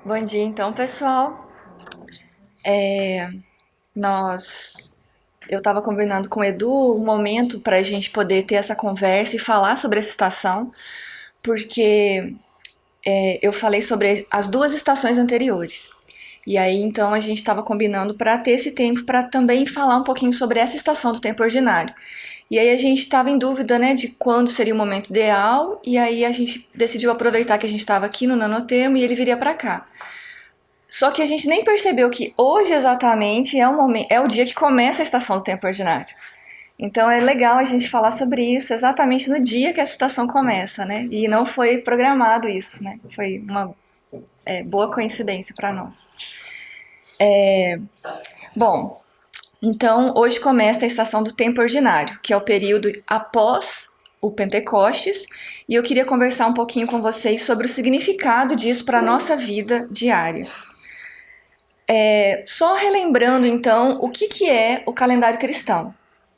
Bom dia, então, pessoal. É, nós, eu estava combinando com o Edu um momento para a gente poder ter essa conversa e falar sobre essa estação, porque eu falei sobre as duas estações anteriores. E aí, então, a gente estava combinando para ter esse tempo para também falar um pouquinho sobre essa estação do tempo ordinário. E aí a gente estava em dúvida, né, de quando seria o momento ideal, e aí a gente decidiu aproveitar que a gente estava aqui no Nanotermo e ele viria para cá. Só que a gente nem percebeu que hoje exatamente é o dia que começa a estação do tempo ordinário. Então é legal a gente falar sobre isso exatamente no dia que essa estação começa, né? E não foi programado isso, né? Foi uma boa coincidência para nós. Bom, então hoje começa a estação do tempo ordinário, que é o período após o Pentecostes, e eu queria conversar um pouquinho com vocês sobre o significado disso para a nossa vida diária. Só relembrando então o que é o calendário cristão.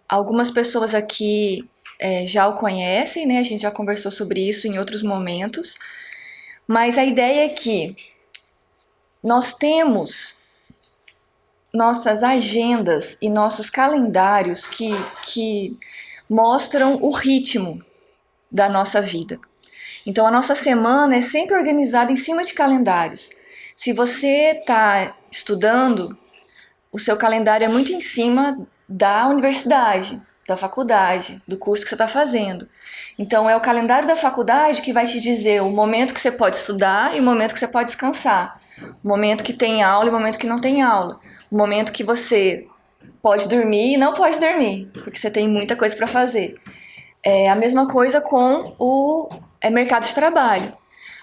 Algumas pessoas aqui já o conhecem, né? A gente já conversou sobre isso em outros momentos, mas a ideia é que nós temos nossas agendas e nossos calendários que mostram o ritmo da nossa vida. Então a nossa semana é sempre organizada em cima de calendários. Se você está estudando, o seu calendário é muito em cima da universidade, da faculdade, do curso que você está fazendo. Então é o calendário da faculdade que vai te dizer o momento que você pode estudar e o momento que você pode descansar. O momento que tem aula e o momento que não tem aula. O momento que você pode dormir e não pode dormir, porque você tem muita coisa para fazer. É a mesma coisa com o mercado de trabalho.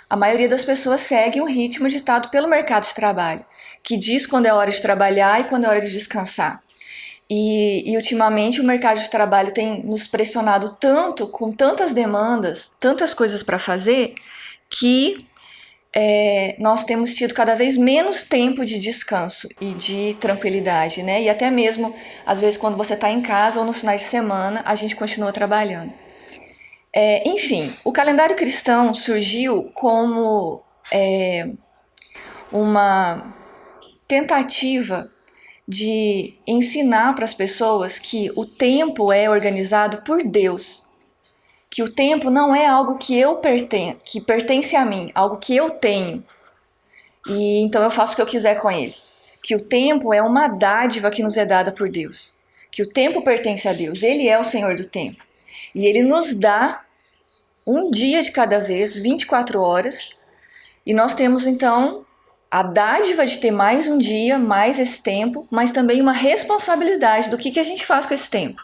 A maioria das pessoas segue um ritmo ditado pelo mercado de trabalho, que diz quando é hora de trabalhar e quando é hora de descansar. E ultimamente o mercado de trabalho tem nos pressionado tanto, com tantas demandas, tantas coisas para fazer, que nós temos tido cada vez menos tempo de descanso e de tranquilidade, né? E até mesmo, às vezes, quando você está em casa ou nos finais de semana, a gente continua trabalhando. Enfim, o calendário cristão surgiu como uma tentativa de ensinar para as pessoas que o tempo é organizado por Deus, que o tempo não é algo que pertence a mim, algo que eu tenho e então eu faço o que eu quiser com ele. Que o tempo é uma dádiva que nos é dada por Deus, que o tempo pertence a Deus, Ele é o Senhor do tempo e Ele nos dá um dia de cada vez, 24 horas, e nós temos então a dádiva de ter mais um dia, mais esse tempo, mas também uma responsabilidade do que a gente faz com esse tempo.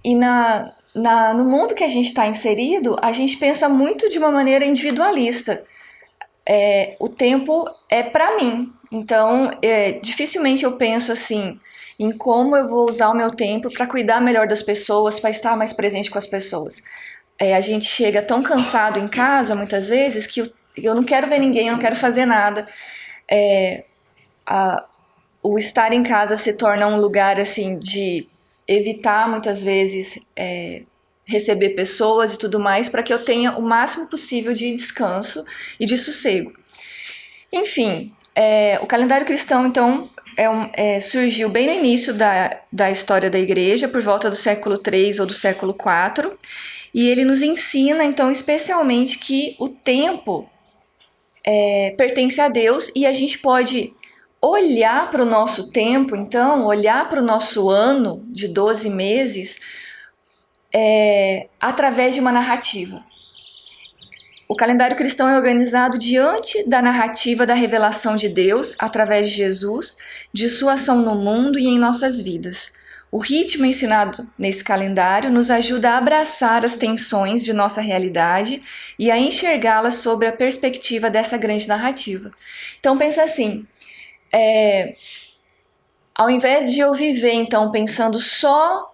E no mundo que a gente está inserido, a gente pensa muito de uma maneira individualista. O tempo é para mim, então dificilmente eu penso assim em como eu vou usar o meu tempo para cuidar melhor das pessoas, para estar mais presente com as pessoas. A gente chega tão cansado em casa muitas vezes que eu não quero ver ninguém, eu não quero fazer nada. O estar em casa se torna um lugar assim de evitar muitas vezes receber pessoas e tudo mais para que eu tenha o máximo possível de descanso e de sossego. Enfim, o calendário cristão então surgiu bem no início da história da igreja, por volta do século III ou do século IV, e ele nos ensina então especialmente que o tempo pertence a Deus e a gente pode olhar para o nosso tempo, então, olhar para o nosso ano de 12 meses através de uma narrativa. O calendário cristão é organizado diante da narrativa da revelação de Deus, através de Jesus, de sua ação no mundo e em nossas vidas. O ritmo ensinado nesse calendário nos ajuda a abraçar as tensões de nossa realidade e a enxergá-las sob a perspectiva dessa grande narrativa. Então pensa assim, ao invés de eu viver então pensando só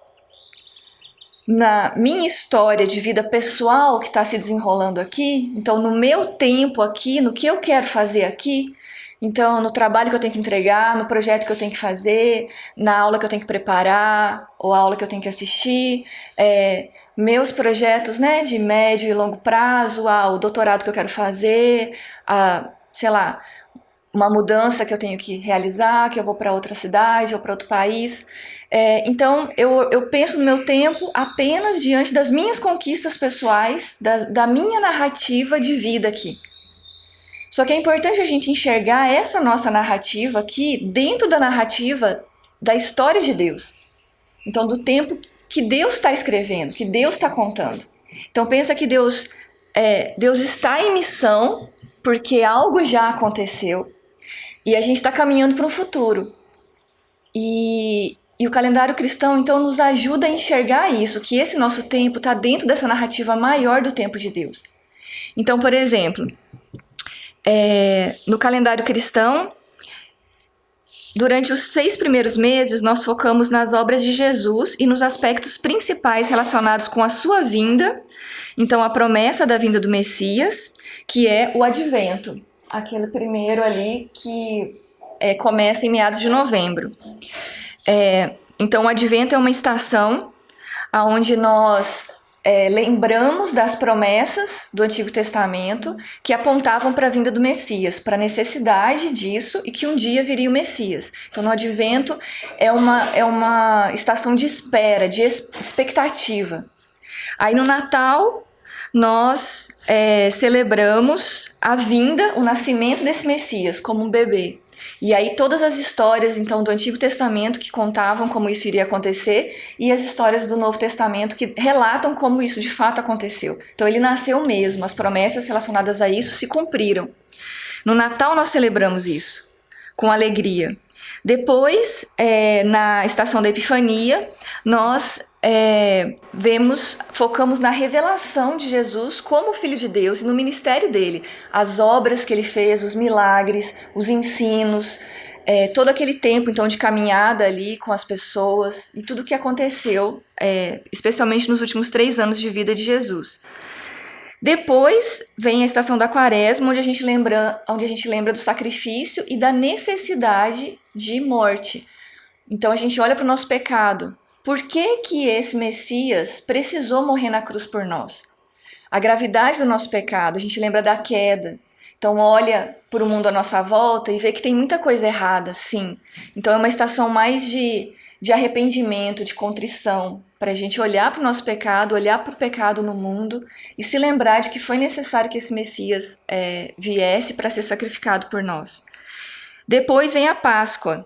na minha história de vida pessoal que está se desenrolando aqui, então no meu tempo aqui, no que eu quero fazer aqui, então no trabalho que eu tenho que entregar, no projeto que eu tenho que fazer, na aula que eu tenho que preparar, ou a aula que eu tenho que assistir, meus projetos, né, de médio e longo prazo, o doutorado que eu quero fazer, sei lá, uma mudança que eu tenho que realizar, que eu vou para outra cidade ou para outro país. Então, eu penso no meu tempo apenas diante das minhas conquistas pessoais, da minha narrativa de vida aqui. Só que é importante a gente enxergar essa nossa narrativa aqui dentro da narrativa da história de Deus. Então, do tempo que Deus está escrevendo, que Deus está contando. Então, pensa que Deus está em missão porque algo já aconteceu e a gente está caminhando para o futuro. E o calendário cristão, então, nos ajuda a enxergar isso, que esse nosso tempo está dentro dessa narrativa maior do tempo de Deus. Então, por exemplo, no calendário cristão, durante os 6 primeiros meses, nós focamos nas obras de Jesus e nos aspectos principais relacionados com a sua vinda. Então, a promessa da vinda do Messias, que é o advento, aquele primeiro ali que começa em meados de novembro. Então, o advento é uma estação onde nós lembramos das promessas do Antigo Testamento que apontavam para a vinda do Messias, para a necessidade disso e que um dia viria o Messias. Então, no Advento é uma estação de espera, de expectativa. Aí no Natal nós celebramos a vinda, o nascimento desse Messias como um bebê. E aí todas as histórias, então, do Antigo Testamento que contavam como isso iria acontecer e as histórias do Novo Testamento que relatam como isso de fato aconteceu. Então ele nasceu mesmo, as promessas relacionadas a isso se cumpriram. No Natal nós celebramos isso, com alegria. Depois, na estação da Epifania, nós focamos na revelação de Jesus como Filho de Deus e no ministério dele, as obras que ele fez, os milagres, os ensinos, todo aquele tempo então de caminhada ali com as pessoas e tudo o que aconteceu, especialmente nos últimos 3 anos de vida de Jesus. Depois vem a estação da Quaresma, onde a gente lembra do sacrifício e da necessidade de morte. Então a gente olha para o nosso pecado. Por que esse Messias precisou morrer na cruz por nós? A gravidade do nosso pecado, a gente lembra da queda. Então olha para o mundo à nossa volta e vê que tem muita coisa errada, sim. Então é uma estação mais de arrependimento, de contrição, para a gente olhar para o nosso pecado, olhar para o pecado no mundo e se lembrar de que foi necessário que esse Messias viesse para ser sacrificado por nós. Depois vem a Páscoa,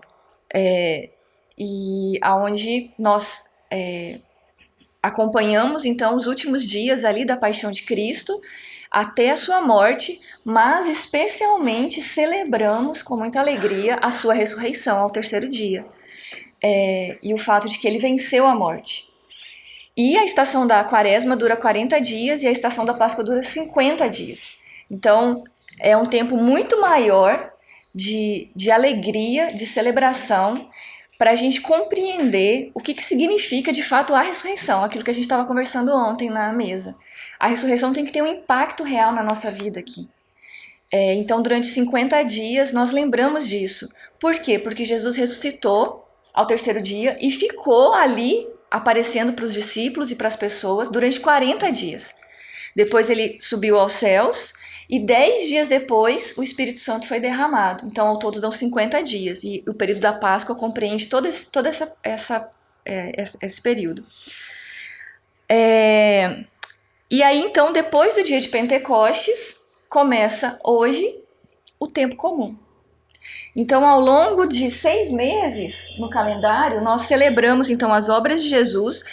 e aonde nós acompanhamos então os últimos dias ali da paixão de Cristo até a sua morte, mas especialmente celebramos com muita alegria a sua ressurreição ao 3º dia, e o fato de que ele venceu a morte. E a estação da Quaresma dura 40 dias e a estação da Páscoa dura 50 dias. Então é um tempo muito maior de alegria, de celebração, para a gente compreender o que significa de fato a ressurreição, aquilo que a gente estava conversando ontem na mesa. A ressurreição tem que ter um impacto real na nossa vida aqui. Então, durante 50 dias, nós lembramos disso. Por quê? Porque Jesus ressuscitou ao 3º dia e ficou ali aparecendo para os discípulos e para as pessoas durante 40 dias. Depois ele subiu aos céus e 10 dias depois o Espírito Santo foi derramado. Então, ao todo dão 50 dias. E o período da Páscoa compreende todo esse período. E aí, então, depois do dia de Pentecostes, começa hoje o tempo comum. Então, ao longo de 6 meses no calendário, nós celebramos então as obras de Jesus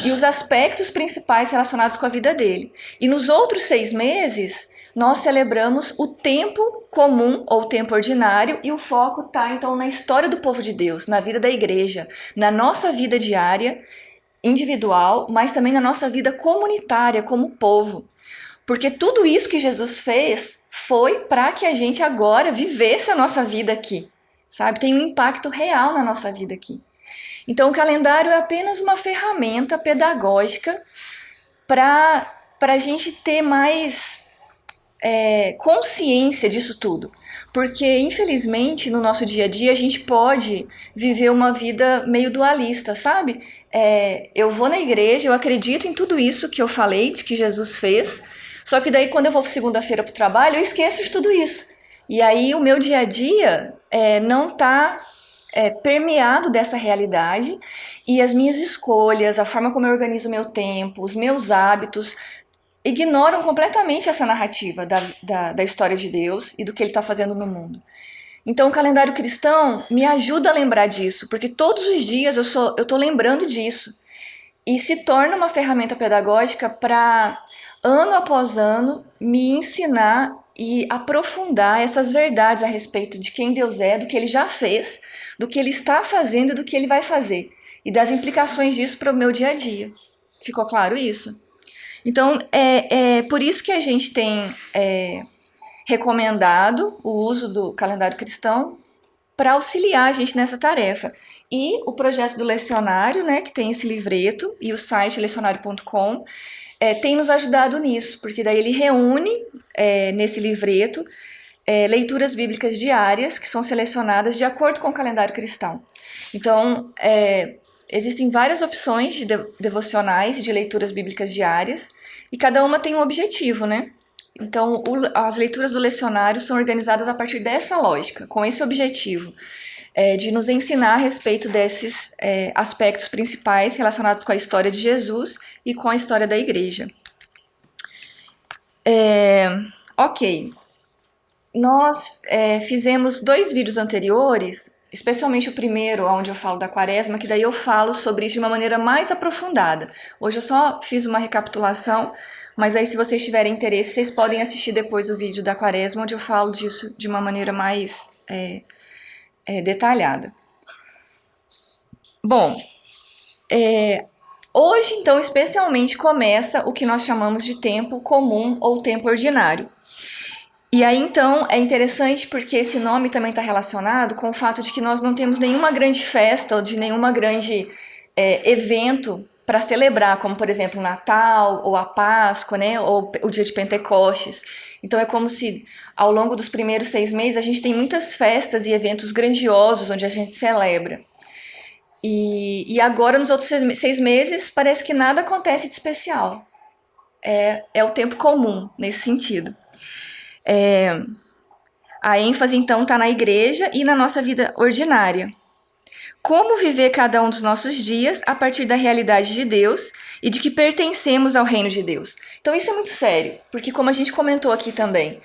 e os aspectos principais relacionados com a vida dele. E nos outros 6 meses, nós celebramos o tempo comum ou tempo ordinário e o foco está então na história do povo de Deus, na vida da igreja, na nossa vida diária, individual, mas também na nossa vida comunitária como povo. Porque tudo isso que Jesus fez foi para que a gente agora vivesse a nossa vida aqui, sabe? Tem um impacto real na nossa vida aqui. Então o calendário é apenas uma ferramenta pedagógica para a gente ter mais consciência disso tudo. Porque, infelizmente, no nosso dia a dia, a gente pode viver uma vida meio dualista, sabe? Eu vou na igreja, eu acredito em tudo isso que eu falei, de que Jesus fez, Só que daí quando eu vou segunda-feira pro trabalho, eu esqueço de tudo isso. E aí o meu dia a dia não tá permeado dessa realidade e as minhas escolhas, a forma como eu organizo o meu tempo, os meus hábitos, ignoram completamente essa narrativa da história de Deus e do que ele está fazendo no mundo. Então o calendário cristão me ajuda a lembrar disso, porque todos os dias eu tô lembrando disso. E se torna uma ferramenta pedagógica para, ano após ano, me ensinar e aprofundar essas verdades a respeito de quem Deus é, do que ele já fez, do que ele está fazendo e do que ele vai fazer. E das implicações disso para o meu dia a dia. Ficou claro isso? Então, é por isso que a gente tem recomendado o uso do calendário cristão para auxiliar a gente nessa tarefa. E o projeto do Lecionário, né, que tem esse livreto, e o site lecionário.com, tem nos ajudado nisso, porque daí ele reúne nesse livreto leituras bíblicas diárias que são selecionadas de acordo com o calendário cristão. Então, existem várias opções de devocionais e de leituras bíblicas diárias, e cada uma tem um objetivo, né? Então, as leituras do lecionário são organizadas a partir dessa lógica, com esse objetivo, de nos ensinar a respeito desses aspectos principais relacionados com a história de Jesus e com a história da igreja. Ok. Nós fizemos 2 vídeos anteriores, especialmente o primeiro, onde eu falo da quaresma, que daí eu falo sobre isso de uma maneira mais aprofundada. Hoje eu só fiz uma recapitulação, mas aí se vocês tiverem interesse, vocês podem assistir depois o vídeo da quaresma, onde eu falo disso de uma maneira mais detalhada. Bom, hoje então especialmente começa o que nós chamamos de tempo comum ou tempo ordinário. E aí, então, é interessante porque esse nome também está relacionado com o fato de que nós não temos nenhuma grande festa ou de nenhuma grande evento para celebrar, como, por exemplo, o Natal ou a Páscoa, né, ou o dia de Pentecostes. Então, é como se, ao longo dos primeiros 6 meses, a gente tem muitas festas e eventos grandiosos onde a gente celebra. E agora, nos outros 6 meses, parece que nada acontece de especial. É o tempo comum, nesse sentido. A ênfase, então, está na igreja e na nossa vida ordinária. Como viver cada um dos nossos dias a partir da realidade de Deus e de que pertencemos ao reino de Deus. Então isso é muito sério, porque como a gente comentou aqui também,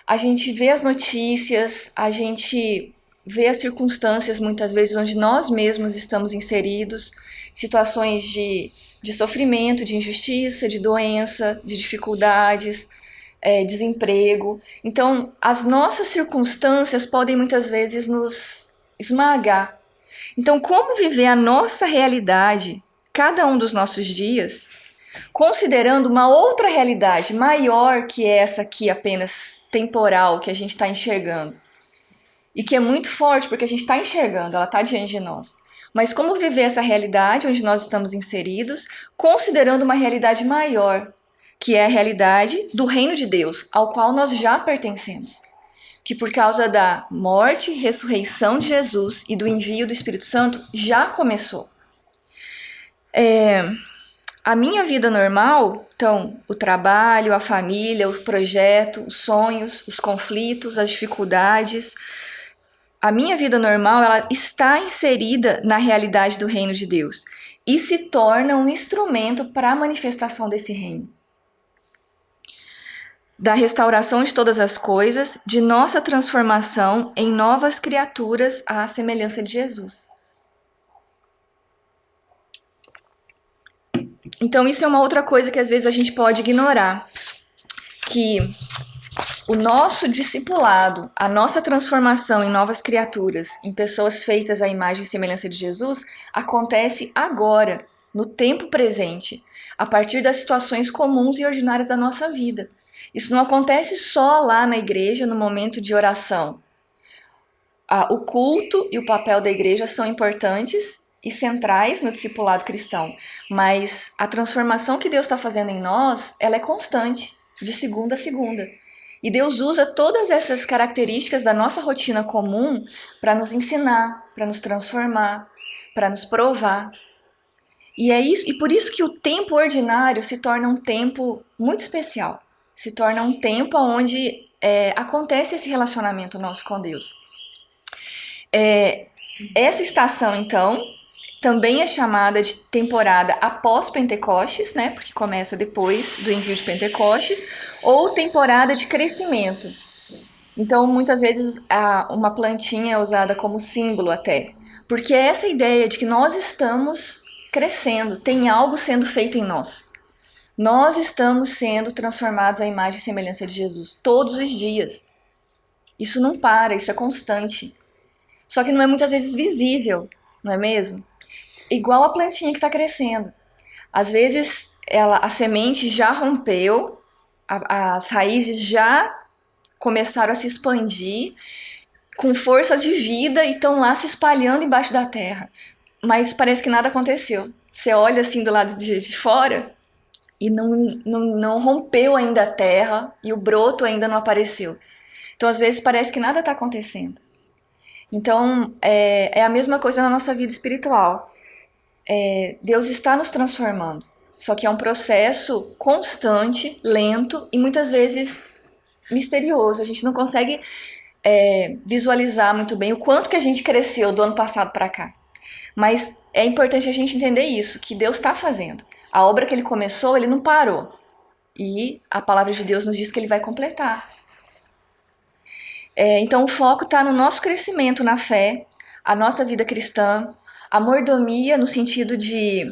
a gente vê as notícias, a gente vê as circunstâncias muitas vezes onde nós mesmos estamos inseridos, situações de sofrimento, de injustiça, de doença, de dificuldades, desemprego. Então, as nossas circunstâncias podem muitas vezes nos esmagar. Então, como viver a nossa realidade, cada um dos nossos dias, considerando uma outra realidade maior que essa aqui apenas temporal que a gente está enxergando? E que é muito forte porque a gente está enxergando, ela está diante de nós. Mas como viver essa realidade onde nós estamos inseridos, considerando uma realidade maior, que é a realidade do reino de Deus, ao qual nós já pertencemos. Que por causa da morte, ressurreição de Jesus e do envio do Espírito Santo, já começou. A minha vida normal, então, o trabalho, a família, o projeto, os sonhos, os conflitos, as dificuldades, a minha vida normal, ela está inserida na realidade do reino de Deus e se torna um instrumento para a manifestação desse reino. Da restauração de todas as coisas, de nossa transformação em novas criaturas à semelhança de Jesus. Então isso é uma outra coisa que às vezes a gente pode ignorar, que o nosso discipulado, a nossa transformação em novas criaturas, em pessoas feitas à imagem e semelhança de Jesus, acontece agora, no tempo presente, a partir das situações comuns e ordinárias da nossa vida. Isso não acontece só lá na igreja, no momento de oração. O culto e o papel da igreja são importantes e centrais no discipulado cristão, mas a transformação que Deus está fazendo em nós, ela é constante, de segunda a segunda. E Deus usa todas essas características da nossa rotina comum para nos ensinar, para nos transformar, para nos provar. E é isso, e por isso que o tempo ordinário se torna um tempo muito especial. Se torna um tempo onde acontece esse relacionamento nosso com Deus. Essa estação, então, também é chamada de temporada após Pentecostes, né? Porque começa depois do envio de Pentecostes, ou temporada de crescimento. Então, muitas vezes, uma plantinha é usada como símbolo até. Porque é essa ideia de que nós estamos crescendo, tem algo sendo feito em nós. Nós estamos sendo transformados à imagem e semelhança de Jesus todos os dias. Isso não para, isso é constante. Só que não é muitas vezes visível, não é mesmo? Igual a plantinha que está crescendo. Às vezes a semente já rompeu, as raízes já começaram a se expandir com força de vida e estão lá se espalhando embaixo da terra. Mas parece que nada aconteceu. Você olha assim do lado de fora e não rompeu ainda a terra e o broto ainda não apareceu. Então, às vezes, parece que nada está acontecendo. Então, é a mesma coisa na nossa vida espiritual. Deus está nos transformando, só que é um processo constante, lento e muitas vezes misterioso. A gente não consegue visualizar muito bem o quanto que a gente cresceu do ano passado para cá. Mas é importante a gente entender isso, que Deus está fazendo. A obra que Ele começou, Ele não parou. E a palavra de Deus nos diz que Ele vai completar. Então o foco está no nosso crescimento na fé, a nossa vida cristã, a mordomia no sentido de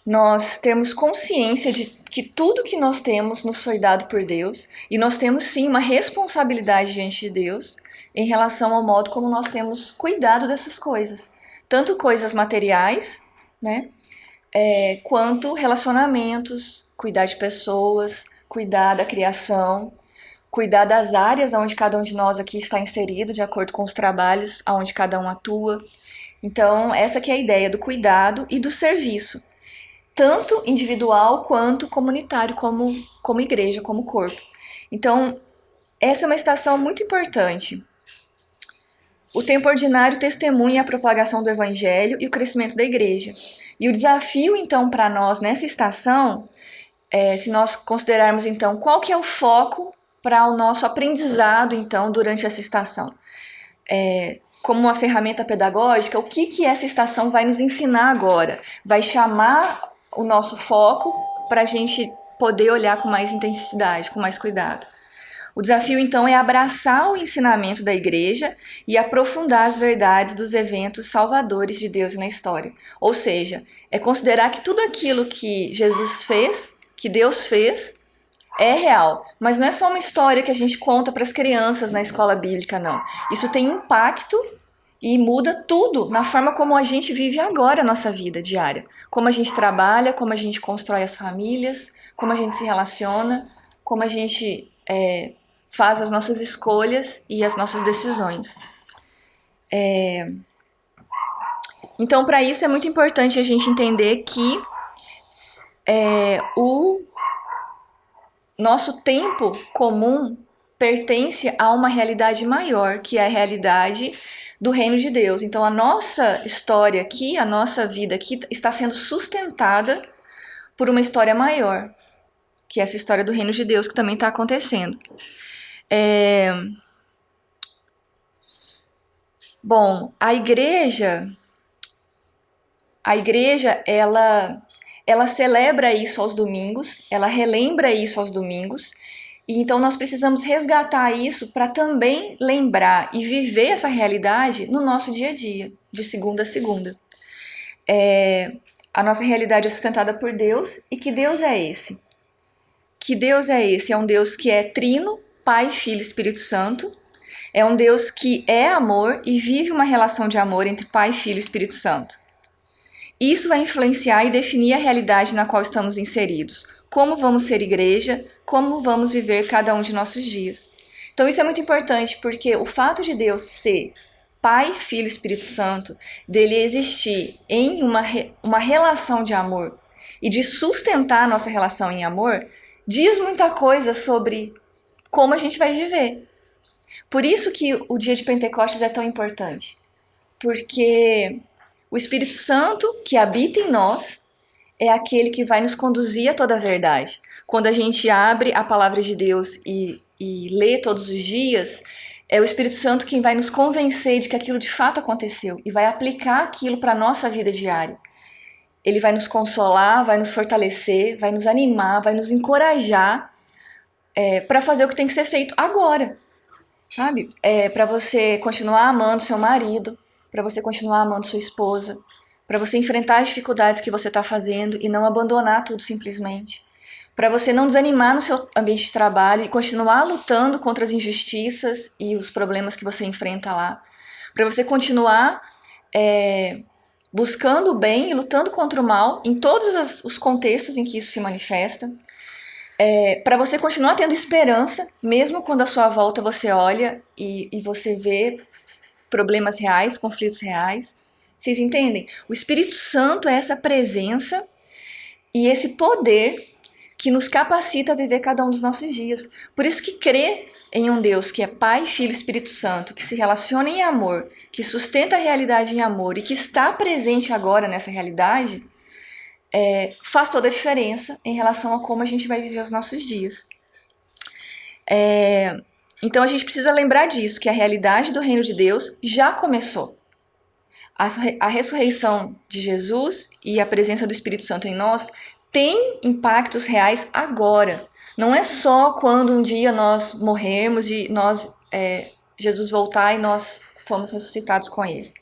nós termos consciência de que tudo que nós temos nos foi dado por Deus e nós temos sim uma responsabilidade diante de Deus em relação ao modo como nós temos cuidado dessas coisas. Tanto coisas materiais, né, quanto relacionamentos, cuidar de pessoas, cuidar da criação, cuidar das áreas onde cada um de nós aqui está inserido, de acordo com os trabalhos onde cada um atua. Então, essa que é a ideia do cuidado e do serviço, tanto individual quanto comunitário, como igreja, como corpo. Então, essa é uma estação muito importante. O tempo ordinário testemunha a propagação do evangelho e o crescimento da igreja. E o desafio, então, para nós nessa estação, se nós considerarmos, então, qual que é o foco para o nosso aprendizado, então, durante essa estação. Como uma ferramenta pedagógica, o que essa estação vai nos ensinar agora? Vai chamar o nosso foco para a gente poder olhar com mais intensidade, com mais cuidado. O desafio, então, é abraçar o ensinamento da igreja e aprofundar as verdades dos eventos salvadores de Deus na história. Ou seja, é considerar que tudo aquilo que Jesus fez, que Deus fez, é real, mas não é só uma história que a gente conta para as crianças na escola bíblica, não. Isso tem impacto e muda tudo na forma como a gente vive agora a nossa vida diária. Como a gente trabalha, como a gente constrói as famílias, como a gente se relaciona, como a gente faz as nossas escolhas e as nossas decisões. Então, para isso é muito importante a gente entender que o nosso tempo comum pertence a uma realidade maior, que é a realidade do reino de Deus. Então a nossa história aqui, a nossa vida aqui está sendo sustentada por uma história maior, que é essa história do reino de Deus que também está acontecendo. Bom, a igreja ela celebra isso aos domingos, ela relembra isso aos domingos, e então nós precisamos resgatar isso para também lembrar e viver essa realidade no nosso dia a dia, de segunda a segunda. A nossa realidade é sustentada por Deus, e que Deus é esse? Que Deus é esse? É um Deus que é trino, Pai, Filho e Espírito Santo, é um Deus que é amor e vive uma relação de amor entre Pai, Filho e Espírito Santo. Isso vai influenciar e definir a realidade na qual estamos inseridos. Como vamos ser igreja, como vamos viver cada um de nossos dias. Então isso é muito importante, porque o fato de Deus ser Pai, Filho e Espírito Santo, dele existir em uma relação de amor e de sustentar a nossa relação em amor, diz muita coisa sobre como a gente vai viver. Por isso que o dia de Pentecostes é tão importante. Porque o Espírito Santo que habita em nós é aquele que vai nos conduzir a toda a verdade. Quando a gente abre a palavra de Deus e lê todos os dias, é o Espírito Santo quem vai nos convencer de que aquilo de fato aconteceu e vai aplicar aquilo para a nossa vida diária. Ele vai nos consolar, vai nos fortalecer, vai nos animar, vai nos encorajar para fazer o que tem que ser feito agora, sabe? Para você continuar amando seu marido, para você continuar amando sua esposa, para você enfrentar as dificuldades que você está fazendo e não abandonar tudo simplesmente, para você não desanimar no seu ambiente de trabalho e continuar lutando contra as injustiças e os problemas que você enfrenta lá, para você continuar buscando o bem e lutando contra o mal em todos os contextos em que isso se manifesta, para você continuar tendo esperança, mesmo quando à sua volta você olha e você vê problemas reais, conflitos reais. Vocês entendem? O Espírito Santo é essa presença e esse poder que nos capacita a viver cada um dos nossos dias. Por isso que crer em um Deus que é Pai, Filho e Espírito Santo, que se relaciona em amor, que sustenta a realidade em amor e que está presente agora nessa realidade, faz toda a diferença em relação a como a gente vai viver os nossos dias. Então a gente precisa lembrar disso, que a realidade do reino de Deus já começou. A ressurreição de Jesus e a presença do Espírito Santo em nós tem impactos reais agora. Não é só quando um dia nós morrermos e Jesus voltar e nós fomos ressuscitados com ele.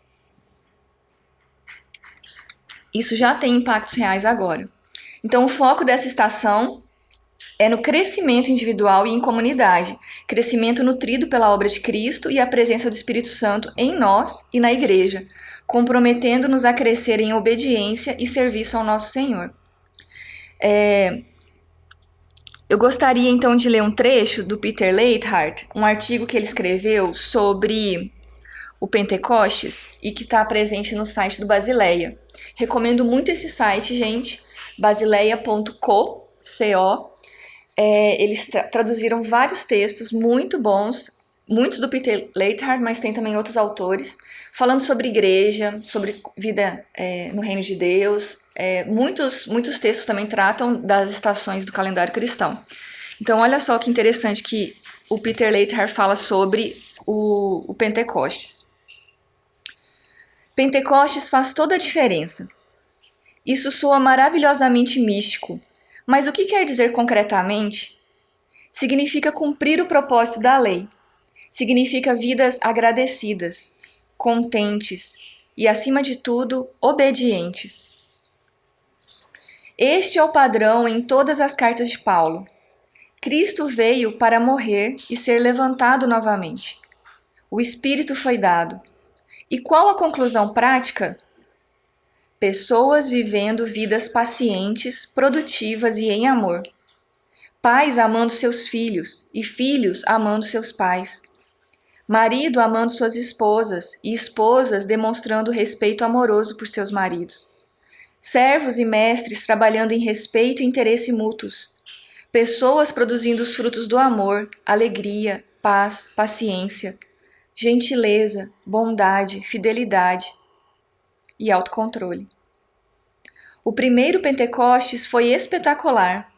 Isso já tem impactos reais agora. Então o foco dessa estação é no crescimento individual e em comunidade, crescimento nutrido pela obra de Cristo e a presença do Espírito Santo em nós e na igreja, comprometendo-nos a crescer em obediência e serviço ao nosso Senhor. Eu gostaria então de ler um trecho do Peter Leithart, um artigo que ele escreveu sobre o Pentecostes e que está presente no site do Basileia. Recomendo muito esse site, gente, basileia.co. Eles traduziram vários textos muito bons, muitos do Peter Leithart, mas tem também outros autores, falando sobre igreja, sobre vida no reino de Deus. Muitos textos também tratam das estações do calendário cristão. Então, olha só que interessante que o Peter Leithart fala sobre o Pentecostes. Pentecostes faz toda a diferença. Isso soa maravilhosamente místico, mas o que quer dizer concretamente? Significa cumprir o propósito da lei. Significa vidas agradecidas, contentes e, acima de tudo, obedientes. Este é o padrão em todas as cartas de Paulo. Cristo veio para morrer e ser levantado novamente. O Espírito foi dado. E qual a conclusão prática? Pessoas vivendo vidas pacientes, produtivas e em amor. Pais amando seus filhos e filhos amando seus pais. Marido amando suas esposas e esposas demonstrando respeito amoroso por seus maridos. Servos e mestres trabalhando em respeito e interesse mútuos. Pessoas produzindo os frutos do amor, alegria, paz, paciência, gentileza, bondade, fidelidade e autocontrole. O primeiro Pentecostes foi espetacular.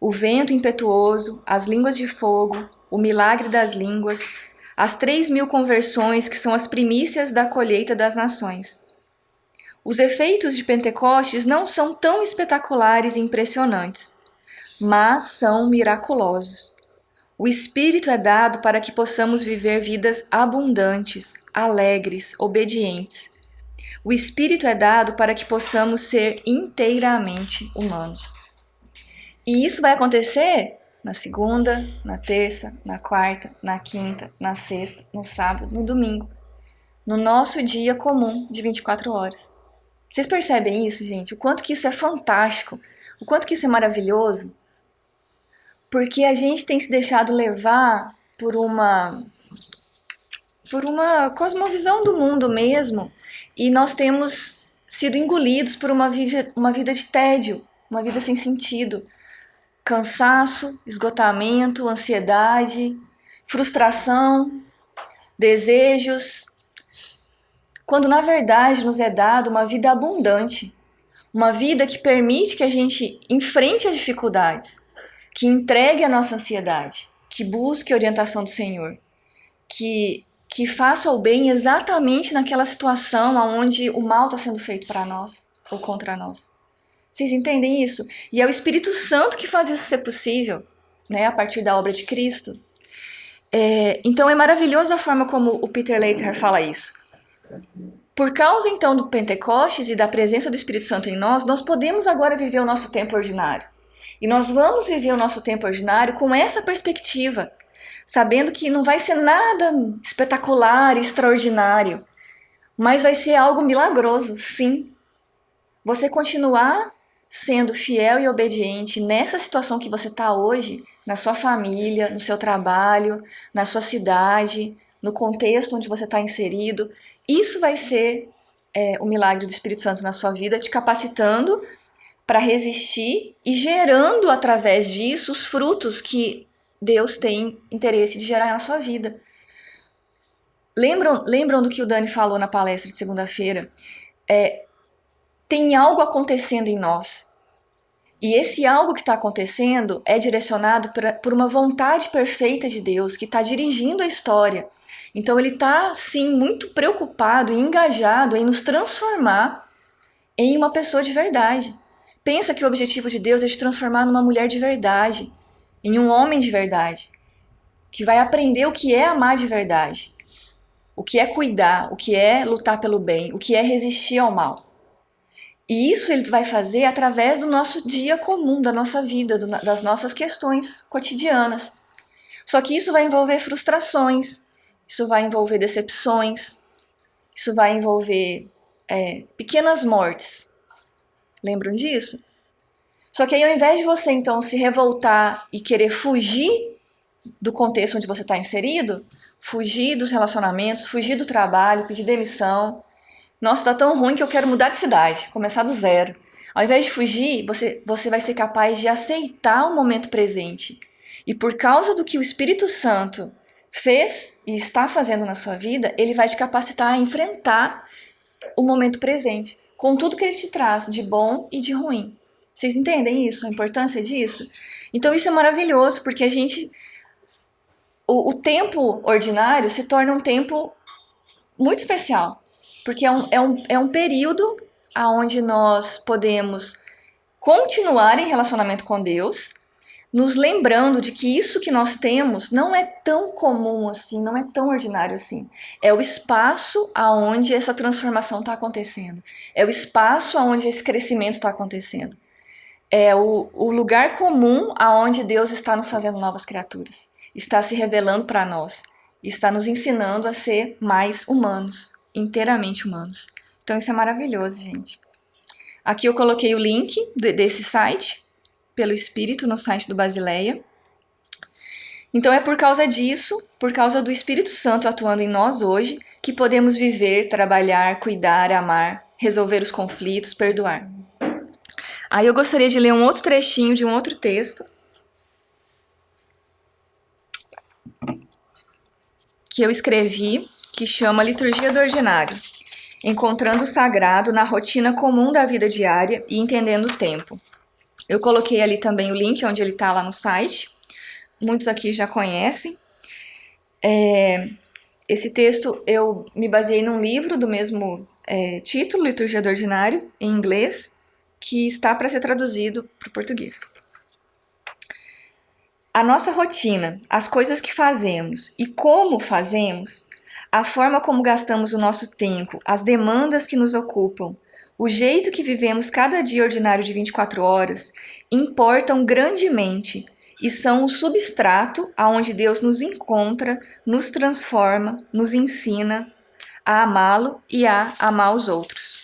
O vento impetuoso, as línguas de fogo, o milagre das línguas, as 3.000 conversões que são as primícias da colheita das nações. Os efeitos de Pentecostes não são tão espetaculares e impressionantes, mas são miraculosos. O Espírito é dado para que possamos viver vidas abundantes, alegres, obedientes. O Espírito é dado para que possamos ser inteiramente humanos. E isso vai acontecer na segunda, na terça, na quarta, na quinta, na sexta, no sábado, no domingo. No nosso dia comum de 24 horas. Vocês percebem isso, gente? O quanto que isso é fantástico, o quanto que isso é maravilhoso? Porque a gente tem se deixado levar por uma cosmovisão do mundo mesmo, e nós temos sido engolidos por uma vida de tédio, uma vida sem sentido, cansaço, esgotamento, ansiedade, frustração, desejos, quando na verdade nos é dado uma vida abundante, Uma vida que permite que a gente enfrente as dificuldades, que entregue a nossa ansiedade, que busque a orientação do Senhor, que faça o bem exatamente naquela situação onde o mal está sendo feito para nós ou contra nós. Vocês entendem isso? E é o Espírito Santo que faz isso ser possível, né, a partir da obra de Cristo. Então é maravilhoso a forma como o Peter Leiter fala isso. Por causa então do Pentecostes e da presença do Espírito Santo em nós, nós podemos agora viver o nosso tempo ordinário. E nós vamos viver o nosso tempo ordinário com essa perspectiva, sabendo que não vai ser nada espetacular, extraordinário, mas vai ser algo milagroso, sim. Você continuar sendo fiel e obediente nessa situação que você está hoje, na sua família, no seu trabalho, na sua cidade, no contexto onde você está inserido, isso vai ser o milagre do Espírito Santo na sua vida, te capacitando para resistir e gerando através disso os frutos que Deus tem interesse de gerar na sua vida. Lembram do que o Dani falou na palestra de segunda-feira? Tem algo acontecendo em nós. E esse algo que está acontecendo é direcionado por uma vontade perfeita de Deus que está dirigindo a história. Então ele está, sim, muito preocupado e engajado em nos transformar em uma pessoa de verdade. Pensa que o objetivo de Deus é te transformar numa mulher de verdade, em um homem de verdade, que vai aprender o que é amar de verdade, o que é cuidar, o que é lutar pelo bem, o que é resistir ao mal. E isso ele vai fazer através do nosso dia comum, da nossa vida, das nossas questões cotidianas. Só que isso vai envolver frustrações, isso vai envolver decepções, isso vai envolver pequenas mortes. Lembram disso? Só que aí, ao invés de você, então, se revoltar e querer fugir do contexto onde você está inserido, fugir dos relacionamentos, fugir do trabalho, pedir demissão. Nossa, tá tão ruim que eu quero mudar de cidade, começar do zero. Ao invés de fugir, você vai ser capaz de aceitar o momento presente. E por causa do que o Espírito Santo fez e está fazendo na sua vida, ele vai te capacitar a enfrentar o momento presente, com tudo que ele te traz, de bom e de ruim. Vocês entendem isso? A importância disso? Então isso é maravilhoso, porque a gente... O tempo ordinário se torna um tempo muito especial, porque é um período onde nós podemos continuar em relacionamento com Deus, nos lembrando de que isso que nós temos não é tão comum assim, não é tão ordinário assim. É o espaço aonde essa transformação está acontecendo. É o espaço aonde esse crescimento está acontecendo. É o lugar comum aonde Deus está nos fazendo novas criaturas. Está se revelando para nós. Está nos ensinando a ser mais humanos, inteiramente humanos. Então isso é maravilhoso, gente. Aqui eu coloquei o link desse site, pelo Espírito, no site do Basileia. Então é por causa disso, por causa do Espírito Santo atuando em nós hoje, que podemos viver, trabalhar, cuidar, amar, resolver os conflitos, perdoar. Aí eu gostaria de ler um outro trechinho de um outro texto, que eu escrevi, que chama Liturgia do Ordinário, encontrando o sagrado na rotina comum da vida diária e entendendo o tempo. Eu coloquei ali também o link onde ele está lá no site. Muitos aqui já conhecem. Esse texto eu me baseei num livro do mesmo título, Liturgia do Ordinário, em inglês, que está para ser traduzido para o português. A nossa rotina, as coisas que fazemos e como fazemos, a forma como gastamos o nosso tempo, as demandas que nos ocupam, o jeito que vivemos cada dia ordinário de 24 horas, importam grandemente e são o substrato aonde Deus nos encontra, nos transforma, nos ensina a amá-lo e a amar os outros.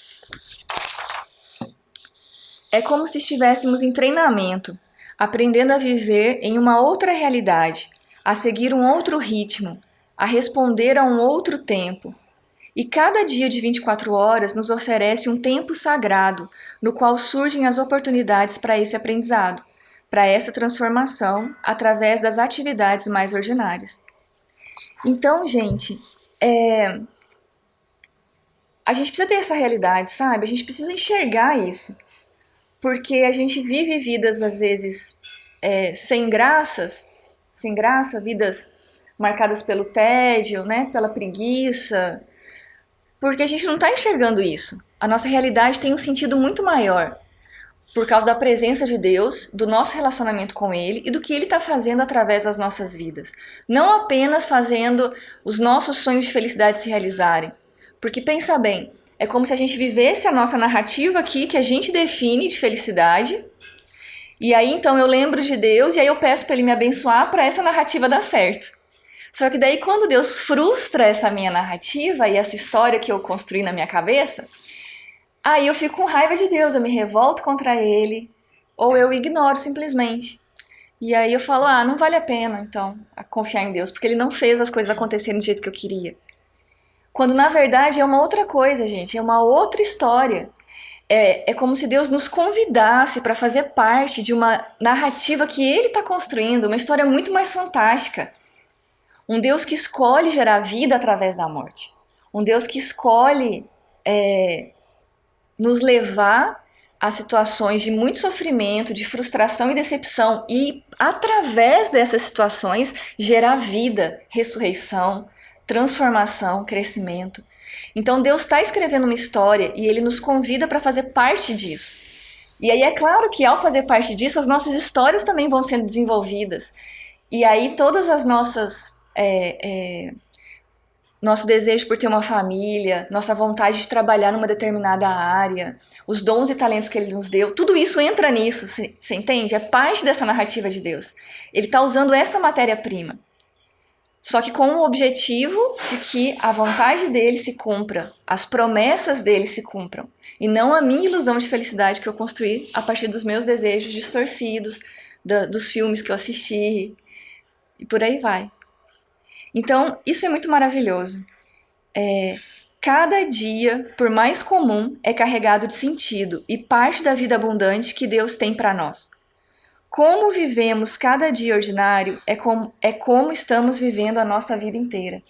É como se estivéssemos em treinamento, aprendendo a viver em uma outra realidade, a seguir um outro ritmo, a responder a um outro tempo. E cada dia de 24 horas nos oferece um tempo sagrado, no qual surgem as oportunidades para esse aprendizado, para essa transformação através das atividades mais ordinárias. Então, gente, a gente precisa ter essa realidade, sabe? A gente precisa enxergar isso. porque a gente vive vidas, às vezes, sem graça, vidas marcadas pelo tédio, né, pela preguiça, porque a gente não está enxergando isso. A nossa realidade tem um sentido muito maior por causa da presença de Deus, do nosso relacionamento com Ele e do que Ele está fazendo através das nossas vidas. Não apenas fazendo os nossos sonhos de felicidade se realizarem. Porque pensa bem, é como se a gente vivesse a nossa narrativa aqui, que a gente define de felicidade, e aí então eu lembro de Deus e aí eu peço para Ele me abençoar para essa narrativa dar certo. Só que daí quando Deus frustra essa minha narrativa e essa história que eu construí na minha cabeça, aí eu fico com raiva de Deus, eu me revolto contra Ele, ou eu ignoro simplesmente. E aí eu falo, não vale a pena, então, confiar em Deus, porque Ele não fez as coisas acontecerem do jeito que eu queria. Quando na verdade é uma outra coisa, gente, é uma outra história. É como se Deus nos convidasse para fazer parte de uma narrativa que Ele está construindo, uma história muito mais fantástica. Um Deus que escolhe gerar vida através da morte. Um Deus que escolhe nos levar a situações de muito sofrimento, de frustração e decepção e, através dessas situações, gerar vida, ressurreição, transformação, crescimento. Então Deus está escrevendo uma história e Ele nos convida para fazer parte disso. E aí é claro que ao fazer parte disso, as nossas histórias também vão sendo desenvolvidas. E aí todas as nosso desejo por ter uma família, nossa vontade de trabalhar numa determinada área, os dons e talentos que Ele nos deu, tudo isso entra nisso, você entende? É parte dessa narrativa de Deus. Ele está usando essa matéria-prima. Só que com o objetivo de que a vontade dele se cumpra, as promessas dele se cumpram. E não a minha ilusão de felicidade que eu construí a partir dos meus desejos distorcidos, dos filmes que eu assisti, e por aí vai. Então, isso é muito maravilhoso. Cada dia, por mais comum, é carregado de sentido e parte da vida abundante que Deus tem para nós. Como vivemos cada dia ordinário é como estamos vivendo a nossa vida inteira.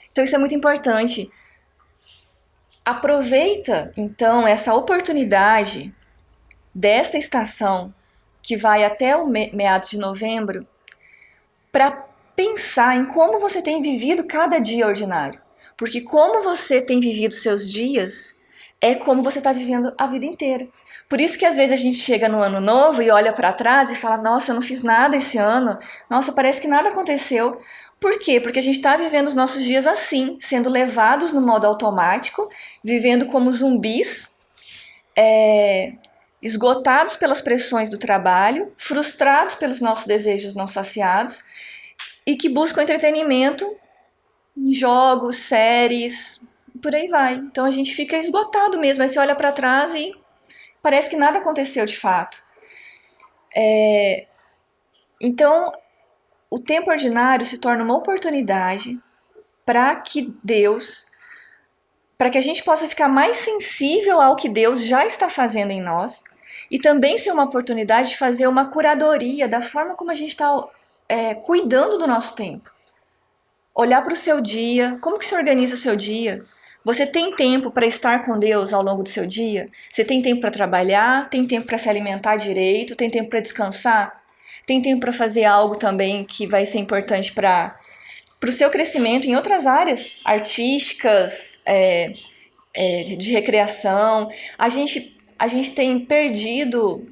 Então isso é muito importante. Aproveita, então, essa oportunidade desta estação, que vai até o meados de novembro, para pensar em como você tem vivido cada dia ordinário. Porque como você tem vivido seus dias, é como você está vivendo a vida inteira. Por isso que às vezes a gente chega no ano novo e olha para trás e fala, nossa, eu não fiz nada esse ano, nossa, parece que nada aconteceu. Por quê? Porque a gente está vivendo os nossos dias assim, sendo levados no modo automático, vivendo como zumbis, esgotados pelas pressões do trabalho, frustrados pelos nossos desejos não saciados e que buscam entretenimento em jogos, séries, por aí vai. Então a gente fica esgotado mesmo, aí você olha para trás e parece que nada aconteceu de fato. Então, o tempo ordinário se torna uma oportunidade para que a gente possa ficar mais sensível ao que Deus já está fazendo em nós e também ser uma oportunidade de fazer uma curadoria da forma como a gente está cuidando do nosso tempo. Olhar para o seu dia, como que se organiza o seu dia? Você tem tempo para estar com Deus ao longo do seu dia? Você tem tempo para trabalhar? Tem tempo para se alimentar direito? Tem tempo para descansar? Tem tempo para fazer algo também que vai ser importante para o seu crescimento em outras áreas artísticas, de recreação? A gente tem perdido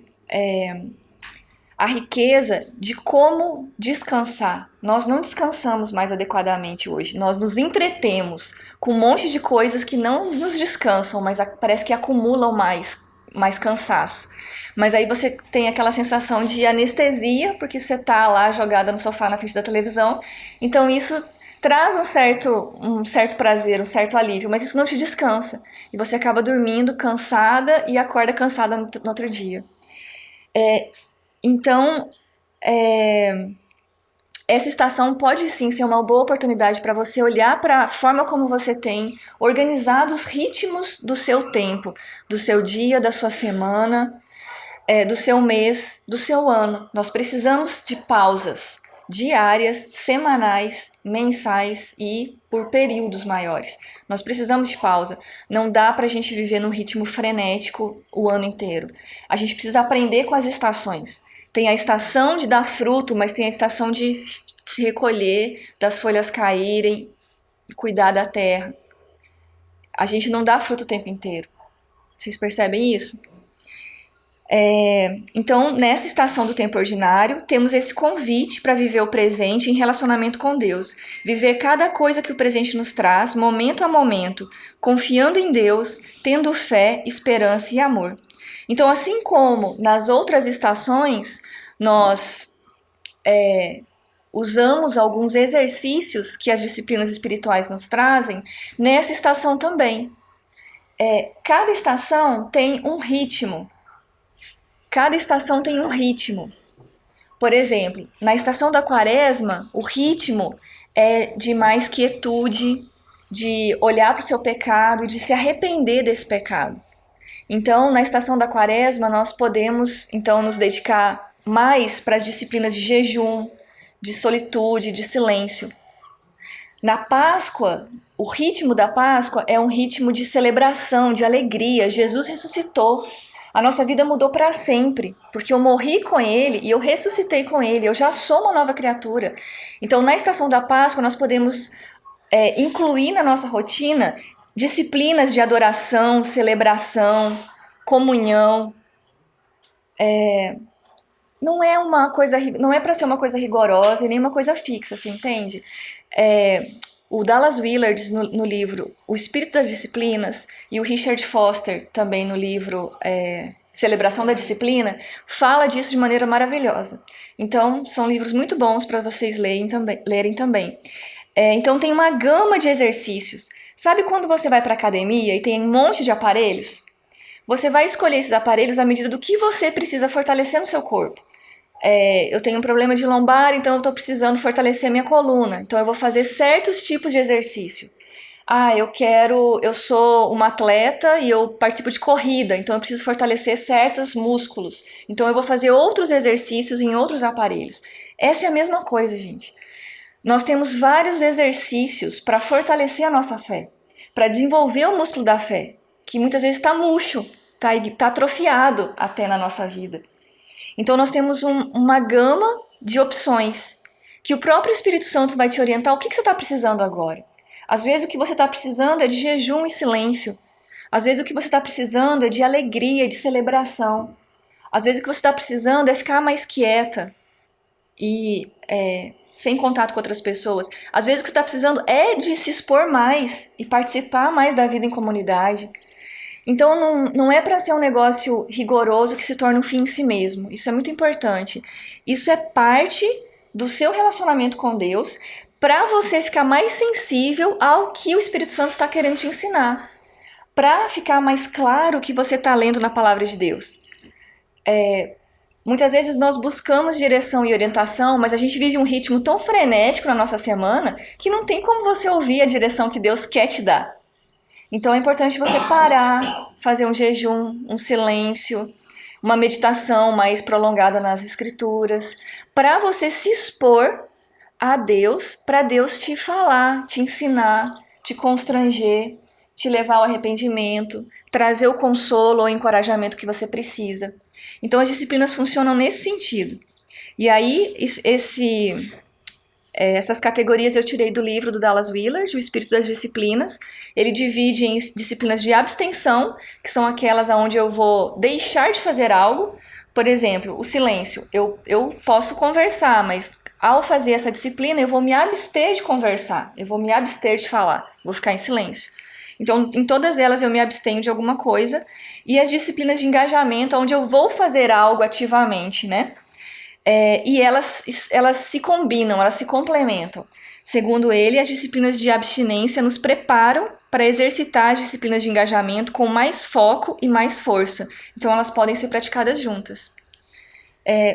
a riqueza de como descansar. Nós não descansamos mais adequadamente hoje. Nós nos entretemos com um monte de coisas que não nos descansam, mas parece que acumulam mais cansaço. Mas aí você tem aquela sensação de anestesia, porque você está lá jogada no sofá na frente da televisão. Então isso traz um certo prazer, um certo alívio, mas isso não te descansa. E você acaba dormindo cansada e acorda cansada no outro dia. Então, essa estação pode sim ser uma boa oportunidade para você olhar para a forma como você tem organizado os ritmos do seu tempo, do seu dia, da sua semana, do seu mês, do seu ano. Nós precisamos de pausas, diárias, semanais, mensais e por períodos maiores. Nós precisamos de pausa. Não dá pra gente viver num ritmo frenético o ano inteiro. A gente precisa aprender com as estações. Tem a estação de dar fruto, mas tem a estação de se recolher, das folhas caírem, cuidar da terra. A gente não dá fruto o tempo inteiro. Vocês percebem isso? Então, nessa estação do tempo ordinário, temos esse convite para viver o presente em relacionamento com Deus. Viver cada coisa que o presente nos traz, momento a momento, confiando em Deus, tendo fé, esperança e amor. Então, assim como nas outras estações, nós usamos alguns exercícios que as disciplinas espirituais nos trazem, nessa estação também. Cada estação tem um ritmo. Cada estação tem um ritmo. Por exemplo, na estação da quaresma, o ritmo é de mais quietude, de olhar para o seu pecado e de se arrepender desse pecado. Então, na estação da quaresma, nós podemos então nos dedicar mais para as disciplinas de jejum, de solitude, de silêncio. Na Páscoa, o ritmo da Páscoa é um ritmo de celebração, de alegria. Jesus ressuscitou. A nossa vida mudou para sempre, porque eu morri com Ele e eu ressuscitei com Ele. Eu já sou uma nova criatura. Então, na estação da Páscoa, nós podemos incluir na nossa rotina disciplinas de adoração, celebração, comunhão. Não é uma coisa, não é para ser uma coisa rigorosa e nem uma coisa fixa, você entende? O Dallas Willard no livro O Espírito das Disciplinas e o Richard Foster também no livro Celebração da Disciplina fala disso de maneira maravilhosa. Então são livros muito bons para vocês lerem também. Então tem uma gama de exercícios. Sabe quando você vai para a academia e tem um monte de aparelhos? Você vai escolher esses aparelhos à medida do que você precisa fortalecer no seu corpo. Eu tenho um problema de lombar, então eu estou precisando fortalecer a minha coluna. Então eu vou fazer certos tipos de exercício. Eu sou uma atleta e eu participo de corrida, então eu preciso fortalecer certos músculos. Então eu vou fazer outros exercícios em outros aparelhos. Essa é a mesma coisa, gente. Nós temos vários exercícios para fortalecer a nossa fé, para desenvolver o músculo da fé, que muitas vezes está murcho, está atrofiado até na nossa vida. Então nós temos uma gama de opções que o próprio Espírito Santo vai te orientar o que você está precisando agora. Às vezes o que você está precisando é de jejum e silêncio. Às vezes o que você está precisando é de alegria, de celebração. Às vezes o que você está precisando é ficar mais quieta e sem contato com outras pessoas. Às vezes o que você está precisando é de se expor mais e participar mais da vida em comunidade. Então não é para ser um negócio rigoroso que se torna um fim em si mesmo. Isso é muito importante. Isso é parte do seu relacionamento com Deus para você ficar mais sensível ao que o Espírito Santo está querendo te ensinar. Para ficar mais claro o que você está lendo na palavra de Deus. Muitas vezes nós buscamos direção e orientação, mas a gente vive um ritmo tão frenético na nossa semana que não tem como você ouvir a direção que Deus quer te dar. Então é importante você parar, fazer um jejum, um silêncio, uma meditação mais prolongada nas escrituras, para você se expor a Deus, para Deus te falar, te ensinar, te constranger, te levar ao arrependimento, trazer o consolo ou o encorajamento que você precisa. Então as disciplinas funcionam nesse sentido. E aí essas categorias eu tirei do livro do Dallas Willard, O Espírito das Disciplinas. Ele divide em disciplinas de abstenção, que são aquelas onde eu vou deixar de fazer algo. Por exemplo, o silêncio. Eu posso conversar, mas ao fazer essa disciplina eu vou me abster de conversar, eu vou me abster de falar, vou ficar em silêncio. Então, em todas elas eu me abstenho de alguma coisa. E as disciplinas de engajamento, onde eu vou fazer algo ativamente, né? E elas se combinam, elas se complementam. Segundo ele, as disciplinas de abstinência nos preparam para exercitar as disciplinas de engajamento com mais foco e mais força. Então, elas podem ser praticadas juntas.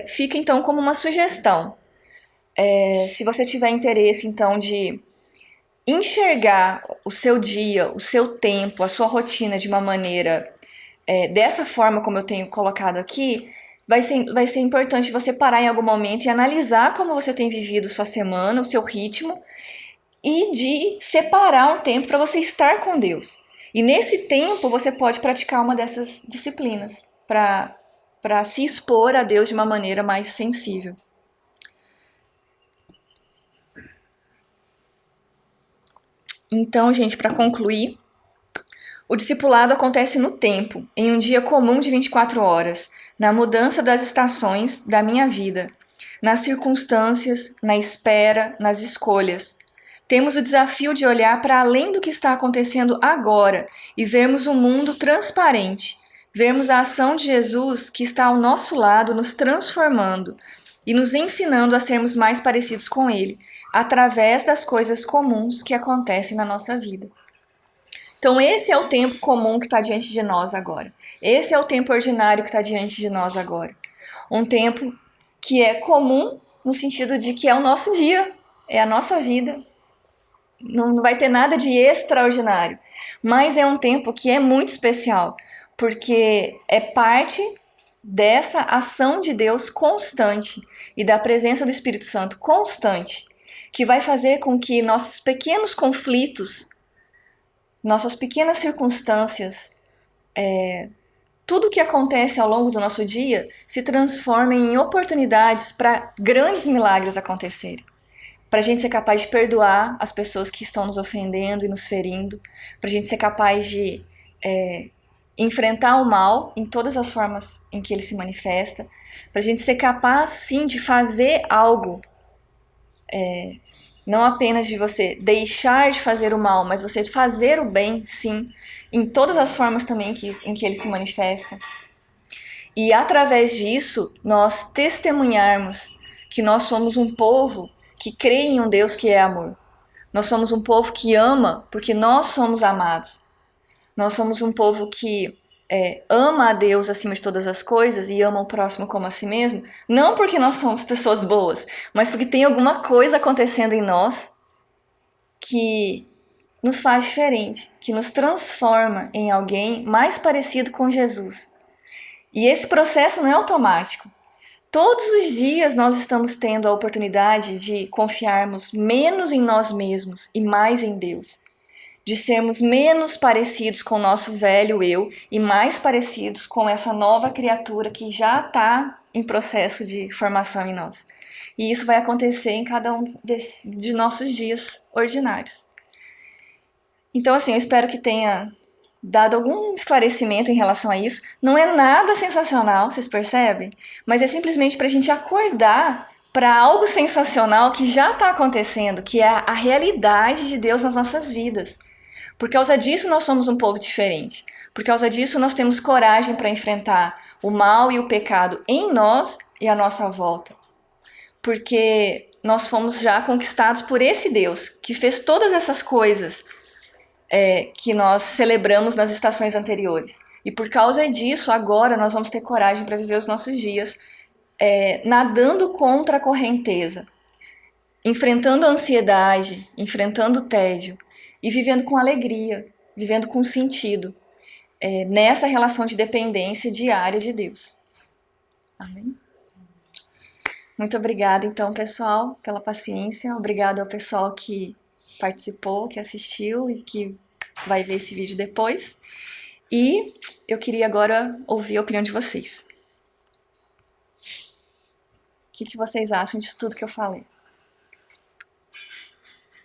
Fica, então, como uma sugestão. Se você tiver interesse, então, de enxergar o seu dia, o seu tempo, a sua rotina de uma maneira dessa forma como eu tenho colocado aqui, vai ser importante você parar em algum momento e analisar como você tem vivido sua semana, o seu ritmo, e de separar um tempo para você estar com Deus. E nesse tempo você pode praticar uma dessas disciplinas para se expor a Deus de uma maneira mais sensível. Então, gente, para concluir, o discipulado acontece no tempo, em um dia comum de 24 horas, na mudança das estações da minha vida, nas circunstâncias, na espera, nas escolhas. Temos o desafio de olhar para além do que está acontecendo agora e vermos o mundo transparente, vermos a ação de Jesus que está ao nosso lado nos transformando e nos ensinando a sermos mais parecidos com Ele, através das coisas comuns que acontecem na nossa vida. Então esse é o tempo comum que está diante de nós agora. Esse é o tempo ordinário que está diante de nós agora. Um tempo que é comum no sentido de que é o nosso dia, é a nossa vida. Não vai ter nada de extraordinário. Mas é um tempo que é muito especial, porque é parte dessa ação de Deus constante e da presença do Espírito Santo constante, que vai fazer com que nossos pequenos conflitos, nossas pequenas circunstâncias, tudo o que acontece ao longo do nosso dia se transforme em oportunidades para grandes milagres acontecerem. Para a gente ser capaz de perdoar as pessoas que estão nos ofendendo e nos ferindo, para a gente ser capaz de enfrentar o mal em todas as formas em que ele se manifesta, para a gente ser capaz, sim, de fazer algo, não apenas de você deixar de fazer o mal, mas você fazer o bem, sim, em todas as formas também em que ele se manifesta. E através disso, nós testemunharmos que nós somos um povo que crê em um Deus que é amor. Nós somos um povo que ama porque nós somos amados. Nós somos um povo que ama a Deus acima de todas as coisas e ama o próximo como a si mesmo, não porque nós somos pessoas boas, mas porque tem alguma coisa acontecendo em nós que nos faz diferente, que nos transforma em alguém mais parecido com Jesus. E esse processo não é automático. Todos os dias nós estamos tendo a oportunidade de confiarmos menos em nós mesmos e mais em Deus. De sermos menos parecidos com o nosso velho eu e mais parecidos com essa nova criatura que já está em processo de formação em nós. E isso vai acontecer em cada um de nossos dias ordinários. Então, assim, eu espero que tenha dado algum esclarecimento em relação a isso. Não é nada sensacional, vocês percebem? Mas é simplesmente para a gente acordar para algo sensacional que já está acontecendo, que é a realidade de Deus nas nossas vidas. Por causa disso, nós somos um povo diferente. Por causa disso, nós temos coragem para enfrentar o mal e o pecado em nós e à nossa volta. Porque nós fomos já conquistados por esse Deus que fez todas essas coisas que nós celebramos nas estações anteriores. E por causa disso, agora nós vamos ter coragem para viver os nossos dias nadando contra a correnteza, enfrentando a ansiedade, enfrentando o tédio e vivendo com alegria, vivendo com sentido, nessa relação de dependência diária de Deus. Amém? Muito obrigada, então, pessoal, pela paciência. Obrigada ao pessoal que participou, que assistiu e que vai ver esse vídeo depois. E eu queria agora ouvir a opinião de vocês. O que vocês acham disso tudo que eu falei?